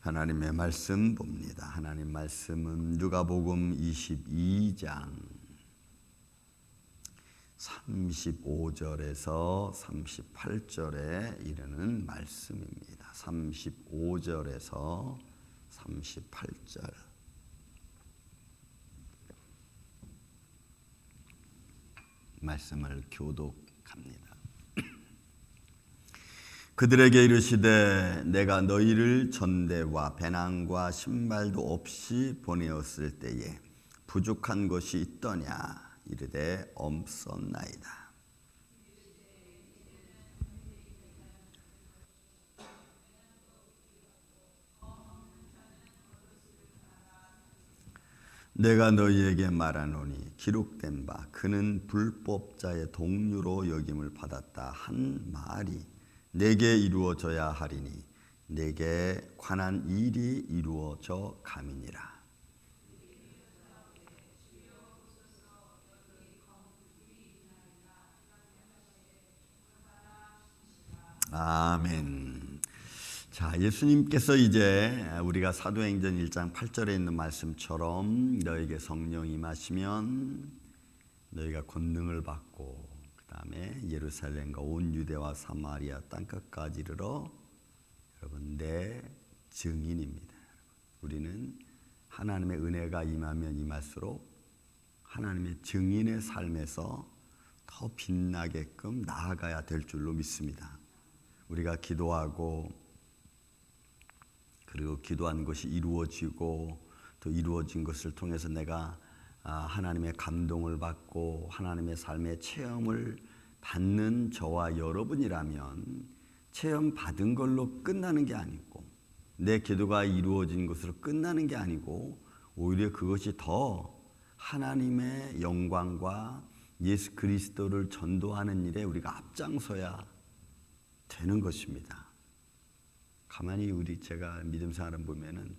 하나님의 말씀 봅니다. 하나님 말씀은 누가복음 22장 35절에서 38절에 이르는 말씀입니다. 35절에서 38절. 말씀을 교독합니다. 그들에게 이르시되 내가 너희를 전대와 배낭과 신발도 없이 보내었을 때에 부족한 것이 있더냐 이르되 없었나이다. 내가 너희에게 말하노니 기록된 바 그는 불법자의 동류로 여김을 받았다 한 말이 내게 이루어져야 하리니 내게 관한 일이 이루어져 감이니라. 아멘. 자, 예수님께서 이제 우리가 사도행전 1장 8절에 있는 말씀처럼 너에게 성령이 임하시면 너희가 권능을 받고 그 다음에 예루살렘과 온 유대와 사마리아 땅끝까지 이르러 여러분 내 증인입니다. 우리는 하나님의 은혜가 임하면 임할수록 하나님의 증인의 삶에서 더 빛나게끔 나아가야 될 줄로 믿습니다. 우리가 기도하고 그리고 기도한 것이 이루어지고 또 이루어진 것을 통해서 내가 하나님의 감동을 받고 하나님의 삶의 체험을 받는 저와 여러분이라면 체험 받은 걸로 끝나는 게 아니고 내 기도가 이루어진 것으로 끝나는 게 아니고 오히려 그것이 더 하나님의 영광과 예수 그리스도를 전도하는 일에 우리가 앞장서야 되는 것입니다. 가만히 제가 믿음 생활을 보면은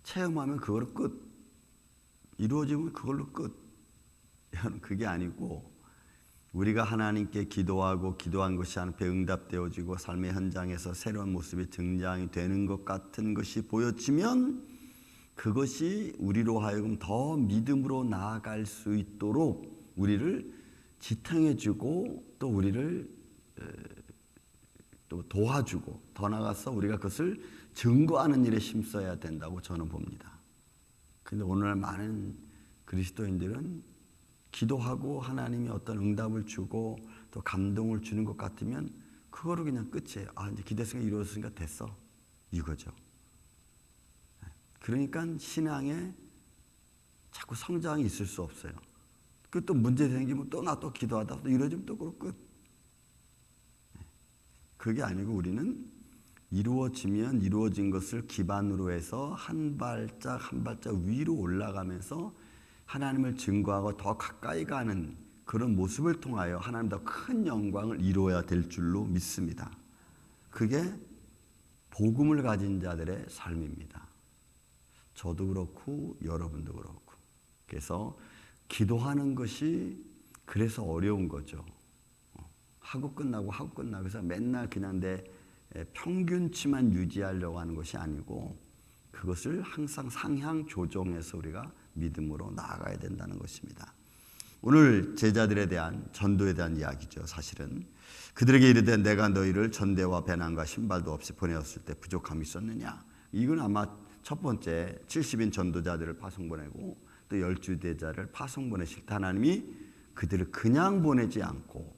체험하면 그걸로 끝, 이루어지면 그걸로 끝. 그게 아니고 우리가 하나님께 기도하고 기도한 것이 하나님께 응답되어지고 삶의 현장에서 새로운 모습이 등장이 되는 것 같은 것이 보여지면 그것이 우리로 하여금 더 믿음으로 나아갈 수 있도록 우리를 지탱해주고 또 우리를 또 도와주고 더 나아가서 우리가 그것을 증거하는 일에 힘써야 된다고 저는 봅니다. 그런데 오늘날 많은 그리스도인들은 기도하고 하나님이 어떤 응답을 주고 또 감동을 주는 것 같으면 그거로 그냥 끝이에요. 이제 기대성이 이루어졌으니까 됐어. 이거죠. 그러니까 신앙에 자꾸 성장이 있을 수 없어요. 그 또 문제 생기면 또 나 또 기도하다 또 이러지면 또 그렇고 끝. 그게 아니고 우리는 이루어지면 이루어진 것을 기반으로 해서 한 발짝 한 발짝 위로 올라가면서 하나님을 증거하고 더 가까이 가는 그런 모습을 통하여 하나님 더 큰 영광을 이루어야 될 줄로 믿습니다. 그게 복음을 가진 자들의 삶입니다. 저도 그렇고 여러분도 그렇고. 그래서 기도하는 것이 그래서 어려운 거죠. 하고 끝나고 해서 맨날 그냥 내 평균치만 유지하려고 하는 것이 아니고 그것을 항상 상향 조정해서 우리가 믿음으로 나아가야 된다는 것입니다. 오늘 제자들에 대한 전도에 대한 이야기죠. 사실은 그들에게 이르되 내가 너희를 전대와 배낭과 신발도 없이 보내었을 때 부족함이 있었느냐. 이건 아마 첫 번째 70인 전도자들을 파송 보내고 또 10주대자를 파송 보내실 때 하나님이 그들을 그냥 보내지 않고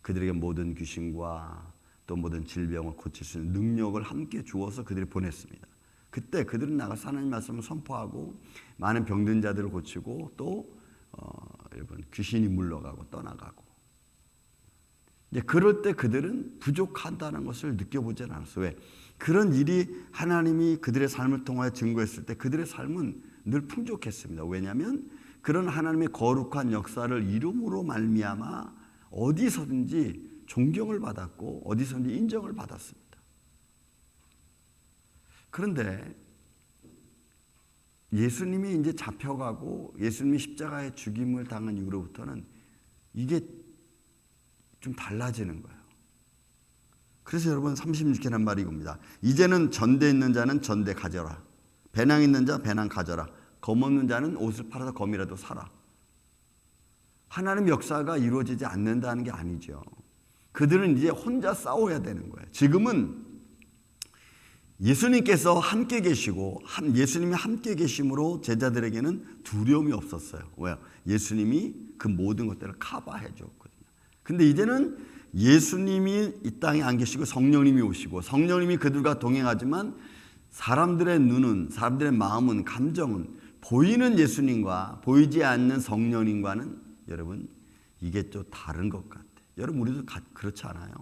그들에게 모든 귀신과 또 모든 질병을 고칠 수 있는 능력을 함께 주어서 그들이 보냈습니다. 그때 그들은 나가서 하나님 말씀을 선포하고 많은 병든 자들을 고치고 또 여러분 귀신이 물러가고 떠나가고 이제 그럴 때 그들은 부족하다는 것을 느껴보지 않았어요. 왜? 그런 일이 하나님이 그들의 삶을 통하여 증거했을 때 그들의 삶은 늘 풍족했습니다. 왜냐하면 그런 하나님의 거룩한 역사를 이름으로 말미암아 어디서든지 존경을 받았고 어디서든지 인정을 받았습니다. 그런데 예수님이 이제 잡혀가고 예수님이 십자가에 죽임을 당한 이후로부터는 이게 좀 달라지는 거예요. 그래서 여러분 36회란 말이 이겁니다. 이제는 전대 있는 자는 전대 가져라. 배낭 있는 자 배낭 가져라. 검 없는 자는 옷을 팔아서 검이라도 사라. 하나님 역사가 이루어지지 않는다는 게 아니죠. 그들은 이제 혼자 싸워야 되는 거예요. 지금은 예수님께서 함께 계시고 예수님이 함께 계심으로 제자들에게는 두려움이 없었어요. 왜요? 예수님이 그 모든 것들을 커버해 줬거든요. 근데 이제는 예수님이 이 땅에 안 계시고 성령님이 오시고 성령님이 그들과 동행하지만 사람들의 눈은, 사람들의 마음은, 감정은 보이는 예수님과 보이지 않는 성령님과는 여러분 이게 좀 다른 것 같아요. 여러분 우리도 그렇지 않아요?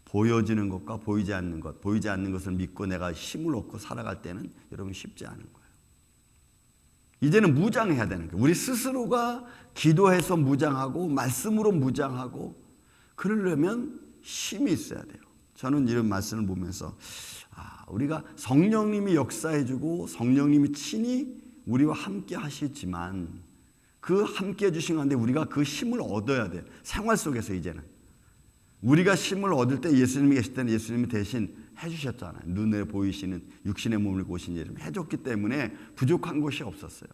보여지는 것과 보이지 않는 것, 보이지 않는 것을 믿고 내가 힘을 얻고 살아갈 때는 여러분 쉽지 않은 거예요. 이제는 무장해야 되는 거예요. 우리 스스로가 기도해서 무장하고 말씀으로 무장하고 그러려면 힘이 있어야 돼요. 저는 이런 말씀을 보면서 우리가 성령님이 역사해주고 성령님이 친히 우리와 함께 하시지만 그 함께 해주신 가운데 우리가 그 힘을 얻어야 돼요. 생활 속에서 이제는. 우리가 힘을 얻을 때 예수님이 계실 때는 예수님이 대신 해주셨잖아요. 눈에 보이시는 육신의 몸을 고신 예수님 해줬기 때문에 부족한 것이 없었어요.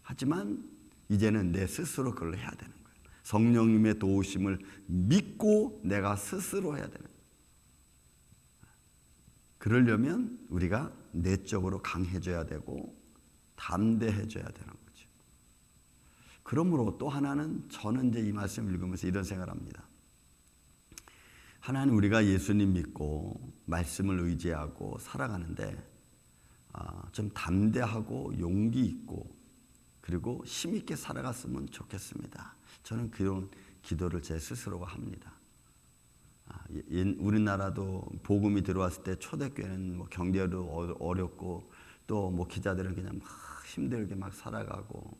하지만 이제는 내 스스로 그걸 해야 되는 거예요. 성령님의 도우심을 믿고 내가 스스로 해야 되는 거예요. 그러려면 우리가 내적으로 강해져야 되고 담대해져야 되는 거죠. 그러므로 또 하나는 저는 이제 이 말씀을 읽으면서 이런 생각을 합니다. 하나는 우리가 예수님 믿고 말씀을 의지하고 살아가는데 좀 담대하고 용기 있고 그리고 힘 있게 살아갔으면 좋겠습니다. 저는 그런 기도를 제 스스로가 합니다. 우리나라도 복음이 들어왔을 때 초대교회는 뭐 경제도 어렵고 또 뭐 기자들은 그냥 막 힘들게 막 살아가고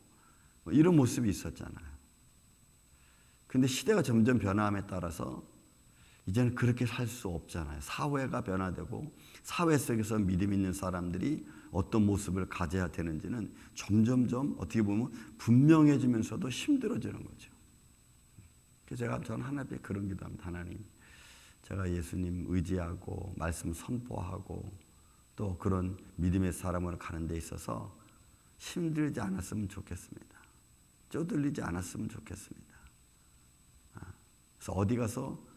뭐 이런 모습이 있었잖아요. 근데 시대가 점점 변화함에 따라서 이제는 그렇게 살 수 없잖아요. 사회가 변화되고 사회 속에서 믿음 있는 사람들이 어떤 모습을 가져야 되는지는 점점점 어떻게 보면 분명해지면서도 힘들어지는 거죠. 그래서 저는 하나님께 그런 기도합니다. 하나님, 제가 예수님 의지하고 말씀 선포하고 또 그런 믿음의 사람으로 가는 데 있어서 힘들지 않았으면 좋겠습니다. 쪼들리지 않았으면 좋겠습니다. 그래서 어디 가서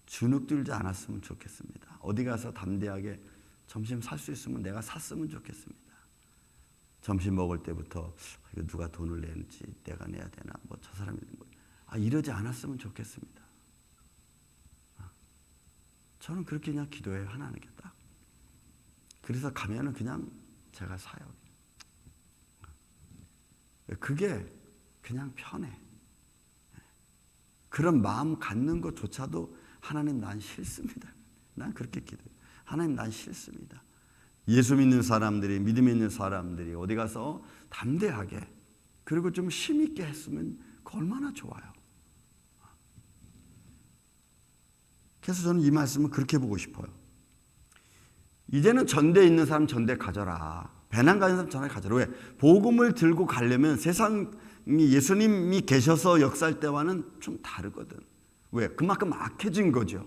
주눅 들지 않았으면 좋겠습니다. 어디 가서 담대하게 점심 살 수 있으면 내가 샀으면 좋겠습니다. 점심 먹을 때부터 이거 누가 돈을 내는지 내가 내야 되나 뭐 저 사람이 이러지 않았으면 좋겠습니다. 저는 그렇게 그냥 기도해요. 하나님께 딱. 그래서 가면은 그냥 제가 사요. 그게 그냥 편해. 그런 마음 갖는 것조차도 하나님 난 싫습니다. 난 그렇게 기도해요. 하나님 난 싫습니다. 예수 믿는 사람들이 믿음 있는 사람들이 어디 가서 담대하게 그리고 좀 힘 있게 했으면 얼마나 좋아요. 그래서 저는 이 말씀을 그렇게 보고 싶어요. 이제는 전대에 있는 사람 전대 가져라. 배낭 가진 사람 전대 가져라. 왜? 복음을 들고 가려면 세상이 예수님이 계셔서 역사할 때와는 좀 다르거든. 왜? 그만큼 악해진 거죠.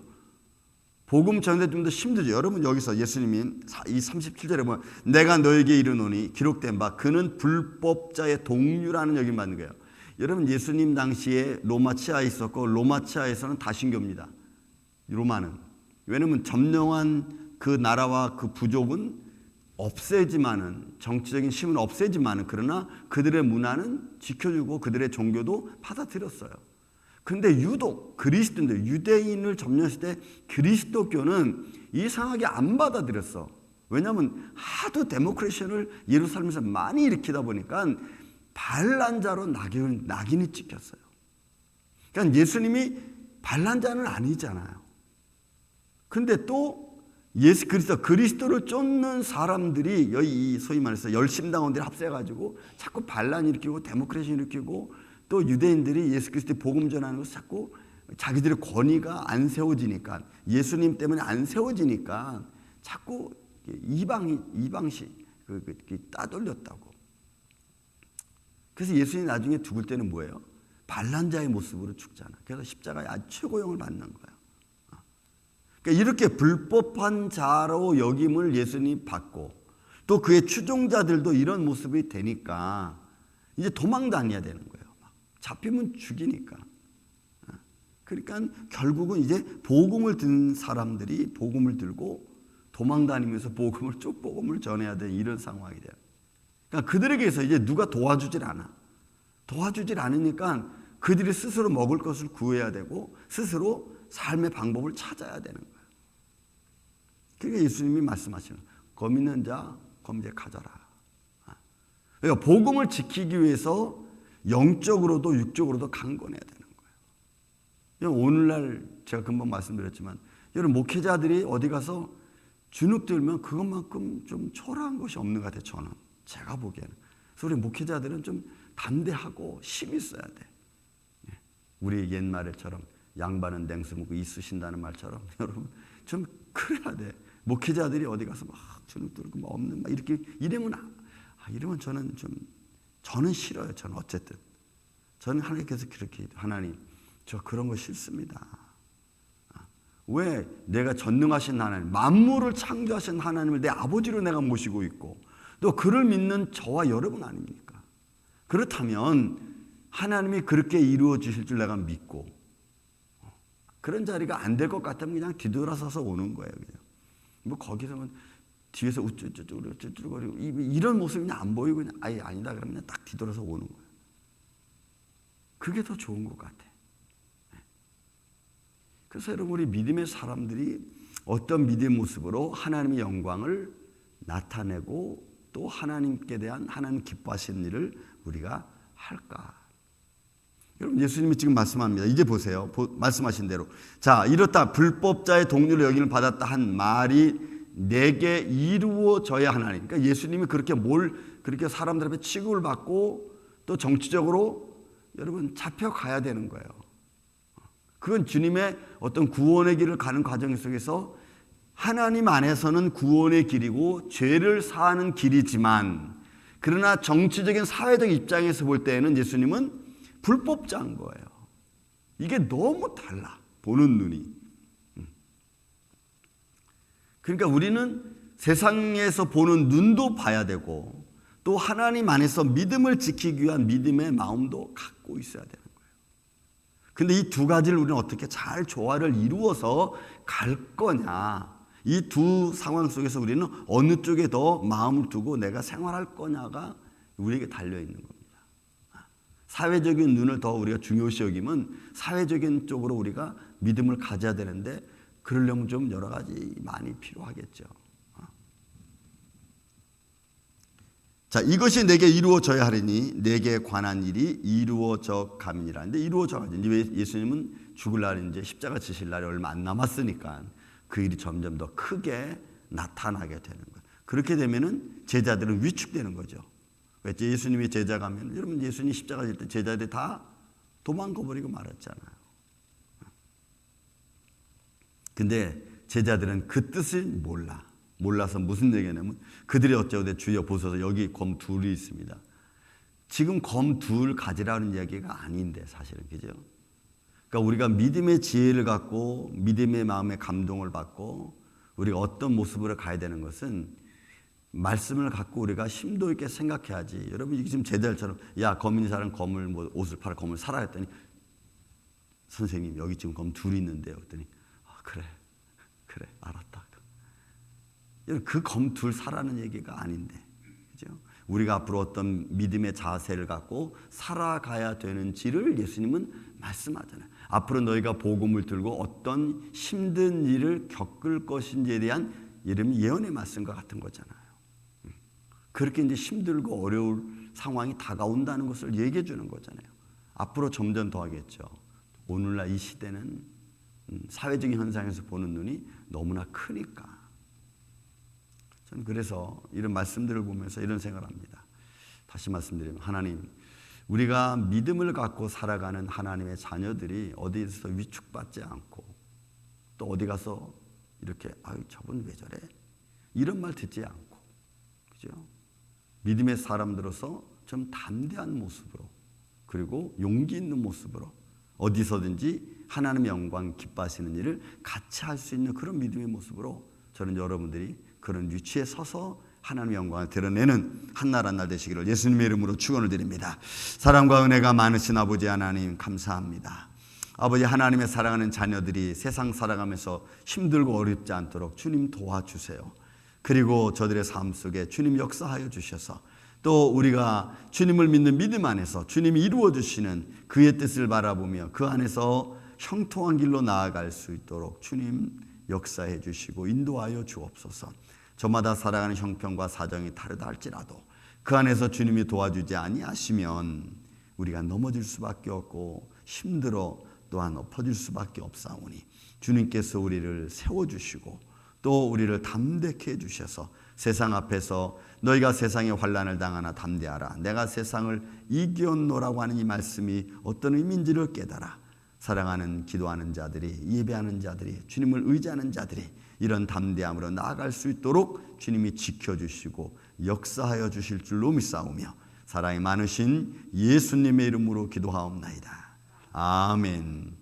복음 전하는데 좀 더 힘들죠. 여러분 여기서 예수님이 이 37절에 보면 내가 너에게 이르노니 기록된 바 그는 불법자의 동류라는 여기 맞는 거예요. 여러분 예수님 당시에 로마 치하에 있었고 로마 치하에서는 다신교입니다. 로마는. 왜냐하면 점령한 그 나라와 그 부족은 없애지만은 정치적인 힘은 없애지만은 그러나 그들의 문화는 지켜주고 그들의 종교도 받아들였어요. 근데 유독 그리스도인들, 유대인을 점령했을 때 그리스도교는 이상하게 안 받아들였어. 왜냐하면 하도 데모크레이션을 예루살렘에서 많이 일으키다 보니까 반란자로 낙인이 찍혔어요. 그러니까 예수님이 반란자는 아니잖아요. 근데 또 예수 그리스도를 쫓는 사람들이 여기 소위 말해서 열심당원들이 합세해가지고 자꾸 반란 일으키고 데모크레이션 일으키고 또 유대인들이 예수 그리스도의 복음 전하는 것을 자꾸 자기들의 권위가 안 세워지니까 예수님 때문에 안 세워지니까 자꾸 이방식 따돌렸다고. 그래서 예수님이 나중에 죽을 때는 뭐예요? 반란자의 모습으로 죽잖아. 그래서 십자가에 아주 최고형을 받는 거예요. 그러니까 이렇게 불법한 자로 여김을 예수님이 받고 또 그의 추종자들도 이런 모습이 되니까 이제 도망 다녀야 되는 거예요. 잡히면 죽이니까. 그러니까 결국은 이제 복음을 든 사람들이 복음을 들고 도망 다니면서 복음을 전해야 되는 이런 상황이 돼요. 그러니까 그들에게서 이제 누가 도와주질 않아. 도와주질 않으니까 그들이 스스로 먹을 것을 구해야 되고 스스로 삶의 방법을 찾아야 되는 거예요. 그러니까 예수님이 말씀하시는 검 있는 자, 검 이제 가져라. 그러니까 복음을 지키기 위해서 영적으로도 육적으로도 강건해야 되는 거예요. 오늘날 제가 금방 말씀드렸지만 여러분 목회자들이 어디 가서 주눅 들면 그것만큼 좀 초라한 것이 없는 것 같아요. 저는 제가 보기에는. 그래서 우리 목회자들은 좀 담대하고 힘이 있어야 돼. 우리 옛말에처럼 양반은 냉수 먹고 이쑤신다는 말처럼 여러분 좀 그래야 돼. 목회자들이 어디 가서 막 주눅 들고 뭐 없는 막 이렇게 이러면 저는 싫어요. 저는 어쨌든 저는 하나님께서 그렇게 하나님 저 그런 거 싫습니다. 왜 내가 전능하신 하나님, 만물을 창조하신 하나님을 내 아버지로 내가 모시고 있고 또 그를 믿는 저와 여러분 아닙니까? 그렇다면 하나님이 그렇게 이루어 주실 줄 내가 믿고 그런 자리가 안 될 것 같으면 그냥 뒤돌아서서 오는 거예요. 그냥. 뭐 거기서는 뒤에서 우쭈쭈쭈거리고 이런 모습이 그냥 안 보이고 그냥 아예 아니다 그러면 그냥 딱 뒤돌아서 오는 거예요. 그게 더 좋은 것 같아. 그래서 여러분 우리 믿음의 사람들이 어떤 믿음의 모습으로 하나님의 영광을 나타내고 또 하나님께 대한 하나님 기뻐하시는 일을 우리가 할까? 여러분 예수님이 지금 말씀합니다. 이제 보세요. 말씀하신 대로 자 이렇다 불법자의 동료를 여김을 받았다 한 말이 내게 이루어져야 하나니. 그러니까 예수님이 그렇게 사람들 앞에 취급을 받고 또 정치적으로 여러분 잡혀가야 되는 거예요. 그건 주님의 어떤 구원의 길을 가는 과정 속에서 하나님 안에서는 구원의 길이고 죄를 사하는 길이지만 그러나 정치적인 사회적 입장에서 볼 때에는 예수님은 불법자인 거예요. 이게 너무 달라. 보는 눈이. 그러니까 우리는 세상에서 보는 눈도 봐야 되고 또 하나님 안에서 믿음을 지키기 위한 믿음의 마음도 갖고 있어야 되는 거예요. 근데 이 두 가지를 우리는 어떻게 잘 조화를 이루어서 갈 거냐. 이 두 상황 속에서 우리는 어느 쪽에 더 마음을 두고 내가 생활할 거냐가 우리에게 달려있는 겁니다. 사회적인 눈을 더 우리가 중요시 여기면 사회적인 쪽으로 우리가 믿음을 가져야 되는데 그러려면 좀 여러 가지 많이 필요하겠죠. 자, 이것이 내게 이루어져야 하리니 내게 관한 일이 이루어져 감이니라. 근데 이루어져 가지. 이제 예수님은 죽을 날이 이제 십자가 지실 날이 얼마 안 남았으니까 그 일이 점점 더 크게 나타나게 되는 거예요. 그렇게 되면은 제자들은 위축되는 거죠. 왜 예수님이 제자가 하면 여러분 예수님 십자가 질 때 제자들이 다 도망가 버리고 말았잖아요. 근데 제자들은 그 뜻을 몰라서 무슨 얘기냐면 그들이 어쩌되 주여 보소서 여기 검 둘이 있습니다. 지금 검 둘 가지라는 이야기가 아닌데 사실은 그죠? 그러니까 우리가 믿음의 지혜를 갖고 믿음의 마음의 감동을 받고 우리가 어떤 모습으로 가야 되는 것은 말씀을 갖고 우리가 심도 있게 생각해야지. 여러분 이게 지금 제자들처럼 야 검 있는 사람 검을 뭐 옷을 팔아 검을 사라 했더니 선생님 여기 지금 검 둘이 있는데요. 했더니 그래 알았다. 그 검 둘 사라는 얘기가 아닌데, 그죠? 우리가 앞으로 어떤 믿음의 자세를 갖고 살아가야 되는지를 예수님은 말씀하잖아요. 앞으로 너희가 복음을 들고 어떤 힘든 일을 겪을 것인지에 대한 예언의 말씀과 같은 거잖아요. 그렇게 이제 힘들고 어려울 상황이 다가온다는 것을 얘기해 주는 거잖아요. 앞으로 점점 더 하겠죠. 오늘날 이 시대는 사회적인 현상에서 보는 눈이 너무나 크니까. 저는 그래서 이런 말씀들을 보면서 이런 생각을 합니다. 다시 말씀드리면 하나님, 우리가 믿음을 갖고 살아가는 하나님의 자녀들이 어디에서 위축받지 않고 또 어디 가서 이렇게 아유 저분 왜 저래? 이런 말 듣지 않고 그죠? 믿음의 사람들로서 좀 담대한 모습으로 그리고 용기 있는 모습으로 어디서든지 하나님의 영광 기뻐하시는 일을 같이 할 수 있는 그런 믿음의 모습으로 저는 여러분들이 그런 위치에 서서 하나님의 영광을 드러내는 한날 한날 되시기를 예수님의 이름으로 축원을 드립니다. 사랑과 은혜가 많으신 아버지 하나님 감사합니다. 아버지 하나님의 사랑하는 자녀들이 세상 살아가면서 힘들고 어렵지 않도록 주님 도와주세요. 그리고 저들의 삶 속에 주님 역사하여 주셔서 또 우리가 주님을 믿는 믿음 안에서 주님이 이루어 주시는 그의 뜻을 바라보며 그 안에서 형통한 길로 나아갈 수 있도록 주님 역사해 주시고 인도하여 주옵소서. 저마다 살아가는 형편과 사정이 다르다 할지라도 그 안에서 주님이 도와주지 아니하시면 우리가 넘어질 수밖에 없고 힘들어 또한 엎어질 수밖에 없사오니 주님께서 우리를 세워주시고 또 우리를 담대케 해주셔서 세상 앞에서 너희가 세상의 환난을 당하나 담대하라 내가 세상을 이겼노라고 하는 이 말씀이 어떤 의미인지를 깨달아 사랑하는 기도하는 자들이 예배하는 자들이 주님을 의지하는 자들이 이런 담대함으로 나아갈 수 있도록 주님이 지켜주시고 역사하여 주실 줄로 믿사오며 사랑이 많으신 예수님의 이름으로 기도하옵나이다. 아멘.